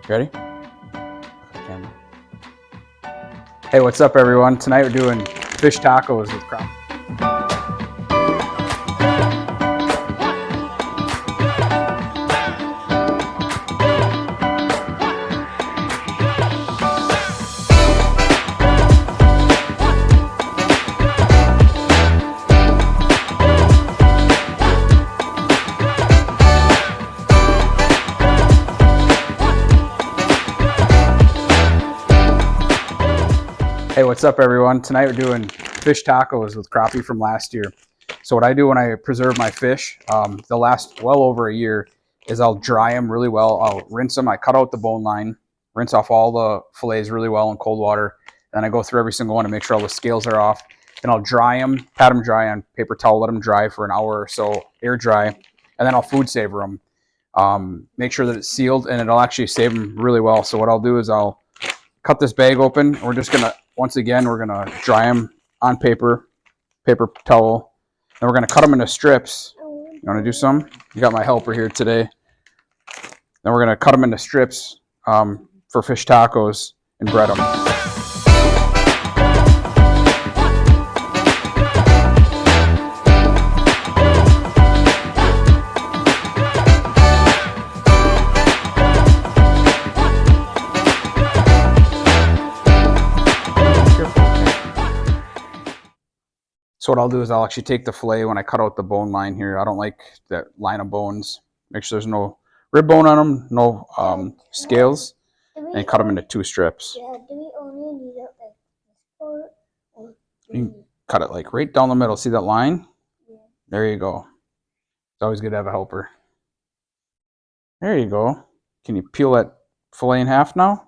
Ready? Camera. Hey, what's up, everyone? Tonight we're doing fish tacos with crappie. Hey, what's up, everyone? Tonight we're doing fish tacos with crappie from last year. So what I do when I preserve my fish, they'll last well over a year, is I'll dry them really well. I'll rinse them. I cut out the bone line, rinse off all the fillets really well in cold water. Then I go through every single one to make sure all the scales are off. Then I'll dry them, pat them dry on paper towel, let them dry for an hour or so, air dry. And then I'll food saver them. Make sure that it's sealed, and it'll actually save them really well. So what I'll do is I'll cut this bag open. We're just going to, once again, we're going to dry them on paper towel. And we're going to cut them into strips. You want to do some? You got my helper here today. Then we're going to cut them into strips for fish tacos and bread them. So what I'll do is I'll actually take the fillet when I cut out the bone line here. I don't like that line of bones. Make sure there's no rib bone on them, no scales, and cut them into 2 strips. Yeah, do we only need it like this part? You can cut it like right down the middle. See that line? Yeah. There you go. It's always good to have a helper. There you go. Can you peel that fillet in half now?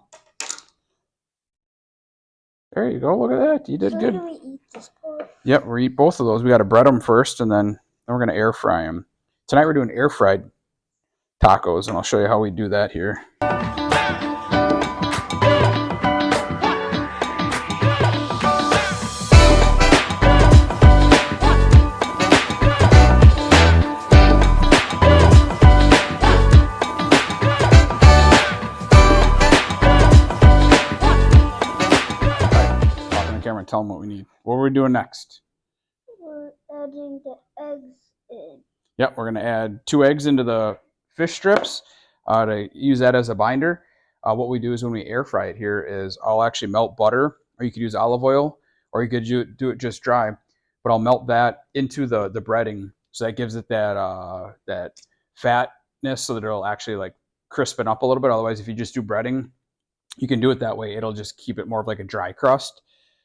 There you go. Look at that. You did good. Do we eat this part? Yep, we eat both of those. We got to bread them first, and then we're going to air fry them. Tonight we're doing air fried tacos, and I'll show you how we do that here. Camera and tell them what we need. What are we doing next? We're adding the eggs in. Yep, we're going to add 2 eggs into the fish strips to use that as a binder. What we do is when we air fry it here is I'll actually melt butter, or you could use olive oil, or you could do it just dry. But I'll melt that into the breading, so that gives it that fatness, so that it'll actually like crispen up a little bit. Otherwise, if you just do breading, you can do it that way. It'll just keep it more of like a dry crust.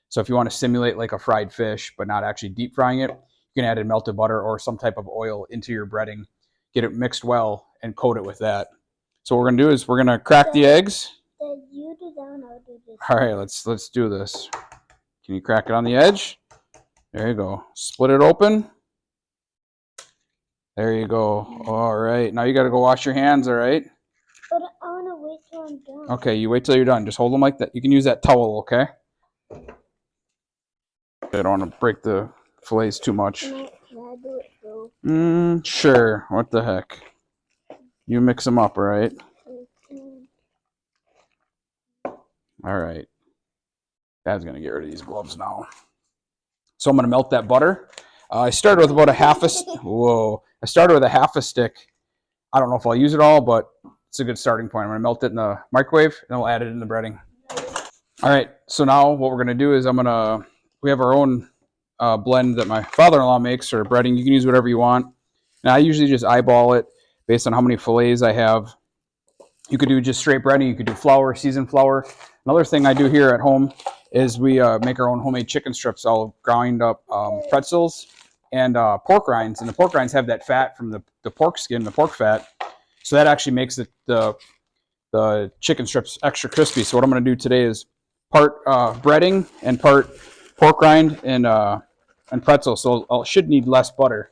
So if you want to simulate like a fried fish, but not actually deep frying it, you can add in melted butter or some type of oil into your breading, get it mixed well, and coat it with that. So what we're going to do is we're going to crack the eggs. Then you do that and I'll do this. All right, let's do this. Can you crack it on the edge? There you go. Split it open. There you go. All right. Now you got to go wash your hands, all right? But I want to wait till I'm done. Okay, you wait till you're done. Just hold them like that. You can use that towel, okay? I don't want to break the fillets too much. Can I do it though? Sure. What the heck? You mix them up, all right? All right. Dad's going to get rid of these gloves now. So I'm going to melt that butter. I started with about a half a I started with a half a stick. I don't know if I'll use it all, but it's a good starting point. I'm going to melt it in the microwave, and then we'll add it in the breading. All right. So now what we're going to do is we have our own blend that my father-in-law makes for breading. You can use whatever you want. And I usually just eyeball it based on how many fillets I have. You could do just straight breading. You could do flour, seasoned flour. Another thing I do here at home is we make our own homemade chicken strips. I'll grind up pretzels and pork rinds. And the pork rinds have that fat from the pork skin, the pork fat. So that actually makes the chicken strips extra crispy. So what I'm going to do today is part breading and part pork rind and pretzel, so I should need less butter.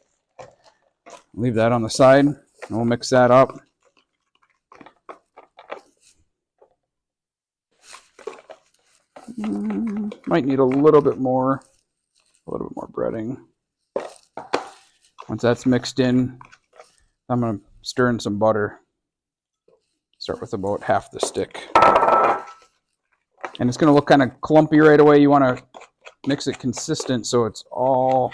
Leave that on the side, and we'll mix that up. Might need a little bit more breading. Once that's mixed in, I'm going to stir in some butter. Start with about half the stick. And it's going to look kind of clumpy right away. You want to mix it consistent so it's all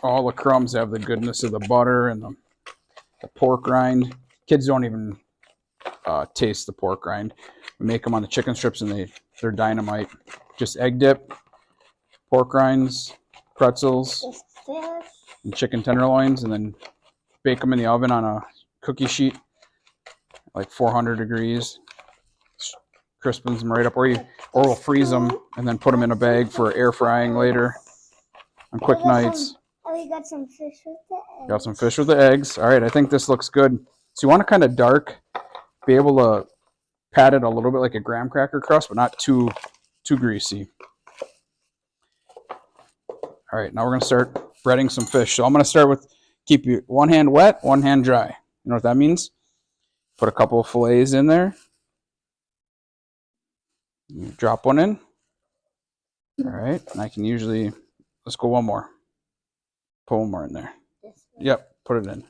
the crumbs have the goodness of the butter and the pork rind. Kids don't even taste the pork rind. We make them on the chicken strips and they're dynamite. Just egg dip, pork rinds, pretzels, and chicken tenderloins, and then bake them in the oven on a cookie sheet, like 400 degrees. Crispens them right up, or we'll freeze them and then put them in a bag for air frying later on quick nights. We got some fish with the eggs. Got some fish with the eggs. All right, I think this looks good. So you want to kind of dark, be able to pat it a little bit like a graham cracker crust, but not too greasy. All right, now we're going to start breading some fish. So I'm going to start with keep your one hand wet, one hand dry. You know what that means? Put a couple of fillets in there. You drop one in. All right, and I can usually, let's go one more. Put one more in there. Yep, put it in.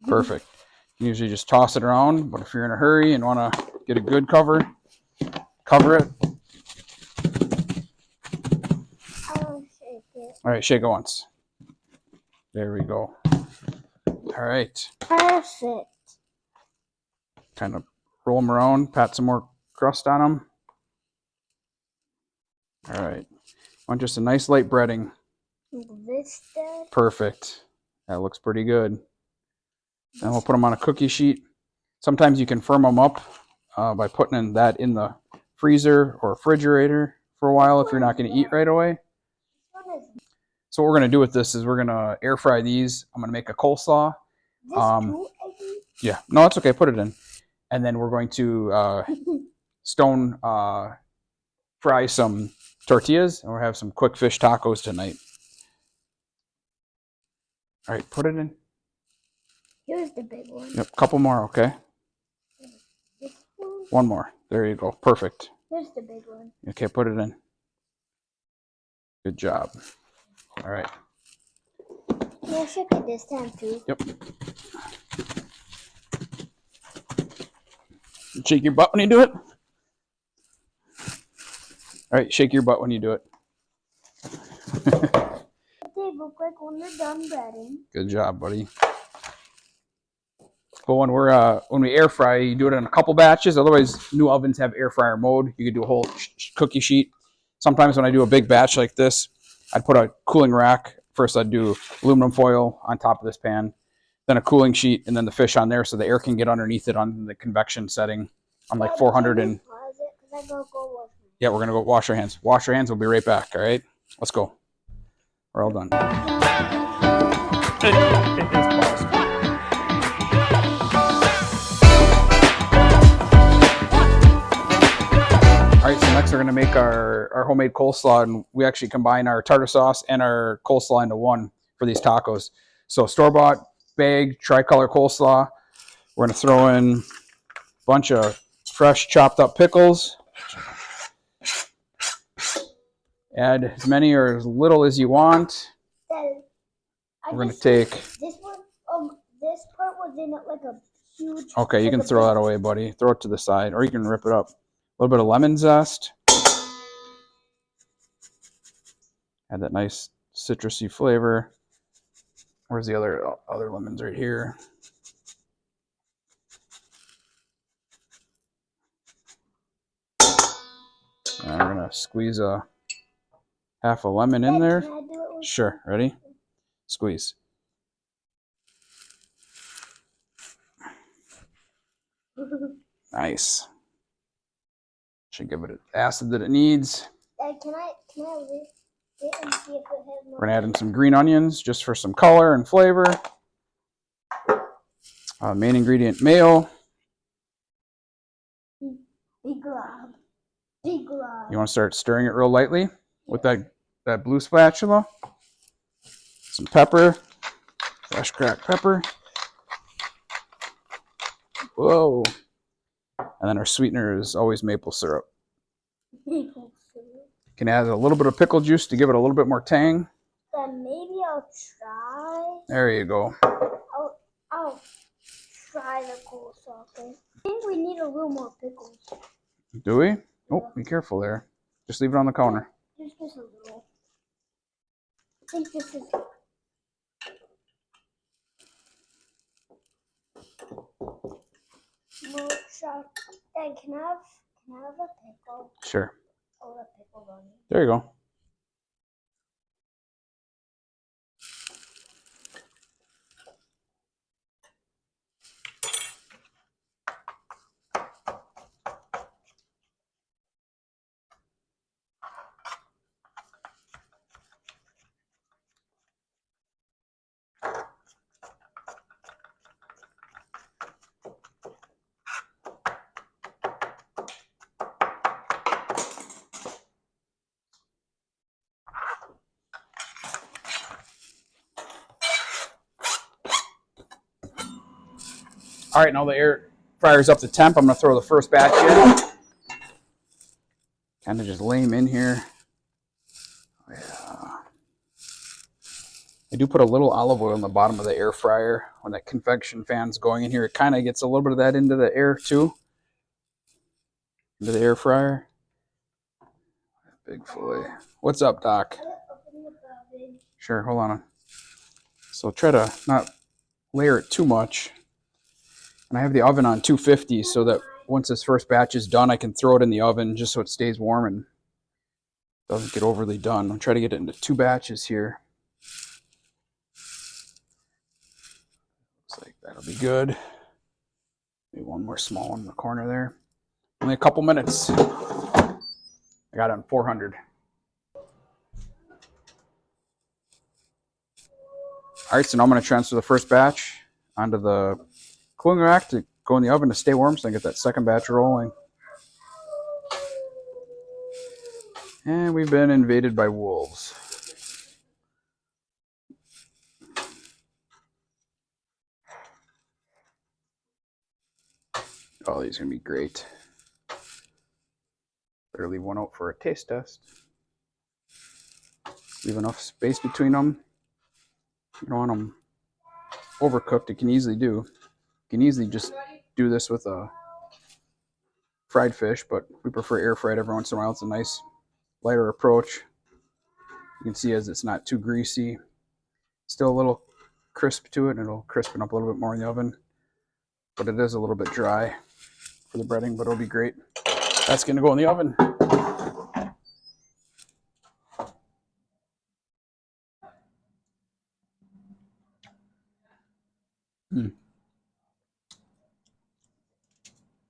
Perfect. You usually just toss it around, but if you're in a hurry and want to get a good cover it. All right, shake it once. There we go. All right. Perfect. Kind of roll them around, pat some more crust on them. All right. Want just a nice light breading. This stuff. Perfect. That looks pretty good. Then we'll put them on a cookie sheet. Sometimes you can firm them up by putting that in the freezer or refrigerator for a while if you're not going to eat right away. So what we're going to do with this is we're going to air fry these. I'm going to make a coleslaw. Yeah, no, it's okay. Put it in. And then we're going to stone fry some tortillas, and we'll have some quick fish tacos tonight. All right, put it in. Here's the big one. Yep, couple more, okay? This one. One more. There you go. Perfect. Here's the big one. Okay, put it in. Good job. All right. Yeah, shook it this time too. Yep. Shake your butt when you do it. All right, shake your butt when you do it. They look like when they're done breading. Good job, buddy. But when we air fry, you do it in a couple batches. Otherwise, new ovens have air fryer mode. You could do a whole cookie sheet. Sometimes when I do a big batch like this, I'd put a cooling rack. First, I'd do aluminum foil on top of this pan, then a cooling sheet, and then the fish on there so the air can get underneath it on the convection setting on like 400 and... Yeah, we're going to go wash our hands. Wash our hands. We'll be right back, all right? Let's go. We're all done. All right, so next we're going to make our homemade coleslaw, and we actually combine our tartar sauce and our coleslaw into one for these tacos. So store-bought bag tricolor coleslaw. We're going to throw in a bunch of fresh chopped up pickles. Add as many or as little as you want. We're going to take... This one, this part was in it like a huge... Okay, you can throw that away, buddy. Throw it to the side, or you can rip it up. A little bit of lemon zest. Add that nice citrusy flavor. Where's the other lemons? Right here. And we're going to squeeze half a lemon in there. Can I do it with... Sure. Ready? Squeeze. Nice. Should give it the acid that it needs. Can I read it and see if it has more? We're going to add in some green onions just for some color and flavor. Main ingredient, mayo. Big glob. Big glob. You want to start stirring it real lightly with that blue spatula. Some pepper. Fresh cracked pepper. Whoa. And then our sweetener is always maple syrup. Maple syrup. Can add a little bit of pickle juice to give it a little bit more tang. Then maybe I'll try. There you go. I'll try the coleslaw thing. I think we need a little more pickles. Do we? Oh, be careful there. Just leave it on the counter. Just a little. I think this is. More shot. Dad, can I have a pickle? Sure. Oh, a pickle on it. There you go. All right, now the air fryer's up to temp. I'm going to throw the first batch in. Kind of just lay them in here. Yeah. I do put a little olive oil in the bottom of the air fryer. When that convection fan's going in here, it kind of gets a little bit of that into the air too. Into the air fryer. Big fillet. What's up, Doc? Sure, hold on. So try to not layer it too much. And I have the oven on 250 so that once this first batch is done, I can throw it in the oven just so it stays warm and doesn't get overly done. I'm trying to get it into 2 batches here. Looks like that'll be good. Maybe one more small one in the corner there. Only a couple minutes. I got it on 400. All right, so now I'm going to transfer the first batch onto the cooling rack to go in the oven to stay warm so I can get that second batch rolling. And we've been invaded by wolves. Oh, these are going to be great. Better leave one out for a taste test. Leave enough space between them. You don't want them overcooked. It can easily do. You can easily just do this with a fried fish, but we prefer air fried every once in a while. It's a nice lighter approach. You can see as it's not too greasy. Still a little crisp to it, and it'll crispen up a little bit more in the oven. But it is a little bit dry for the breading, but it'll be great. That's going to go in the oven.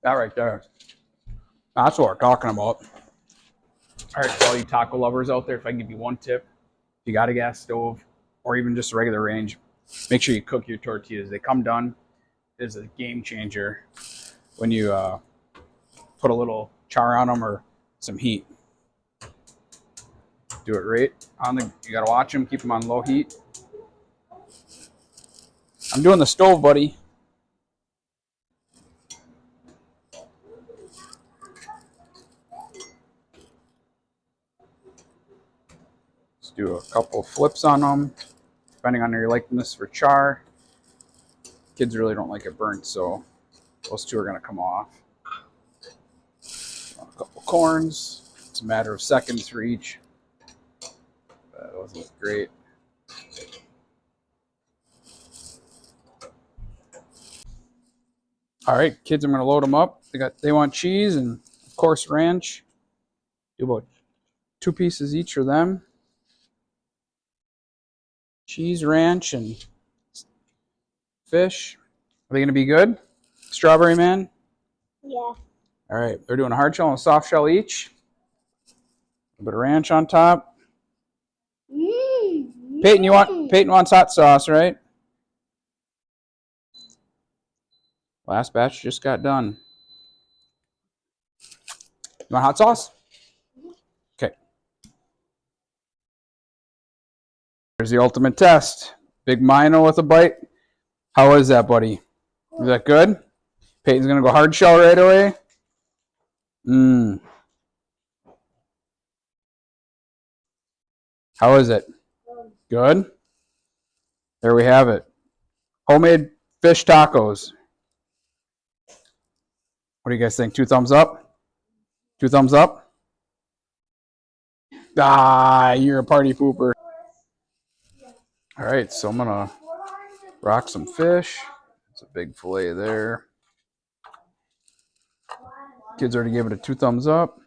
That right there. That's what we're talking about. All right, for all you taco lovers out there, if I can give you one tip, if you got a gas stove or even just a regular range, make sure you cook your tortillas. They come done. It is a game changer when you put a little char on them or some heat. Do it right on the. You gotta watch them. Keep them on low heat. I'm doing the stove, buddy. Let's do a couple flips on them, depending on your likeness for char. Kids really don't like it burnt, so those 2 are gonna come off. A couple corns. It's a matter of seconds for each. Those look great. All right, kids, I'm going to load them up. They want cheese and, of course, ranch. Do about 2 pieces each for them. Cheese, ranch, and fish. Are they going to be good? Strawberry man? Yeah. All right, they're doing a hard shell and a soft shell each. A bit of ranch on top. Peyton wants hot sauce, right? Last batch just got done. You want hot sauce? Okay. Here's the ultimate test. Big Milo with a bite. How is that, buddy? Is that good? Peyton's going to go hard shell right away. How is it? Good? There we have it. Homemade fish tacos. What do you guys think? 2 thumbs up? 2 thumbs up? Ah, you're a party pooper. All right, so I'm gonna rock some fish. It's a big fillet there. Kids already gave it a 2 thumbs up.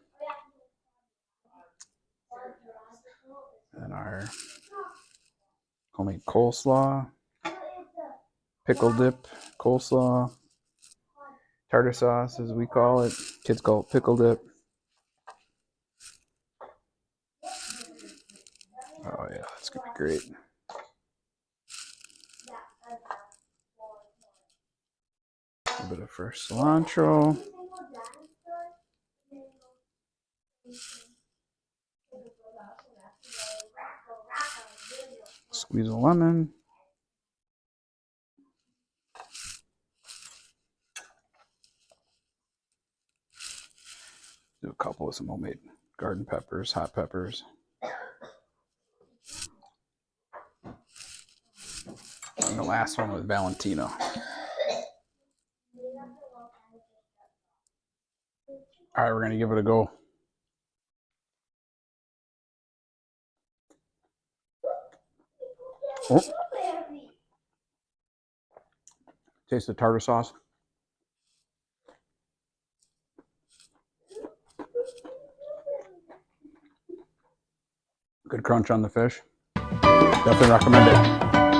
And our homemade coleslaw, pickle dip coleslaw, tartar sauce as we call it. Kids call it pickle dip. Oh yeah, that's gonna be great. A bit of fresh cilantro. Squeeze a lemon. Do a couple of some homemade garden peppers, hot peppers. And the last one with Valentino. All right, we're gonna give it a go. Oh. Taste the tartar sauce. Good crunch on the fish. Definitely recommend it.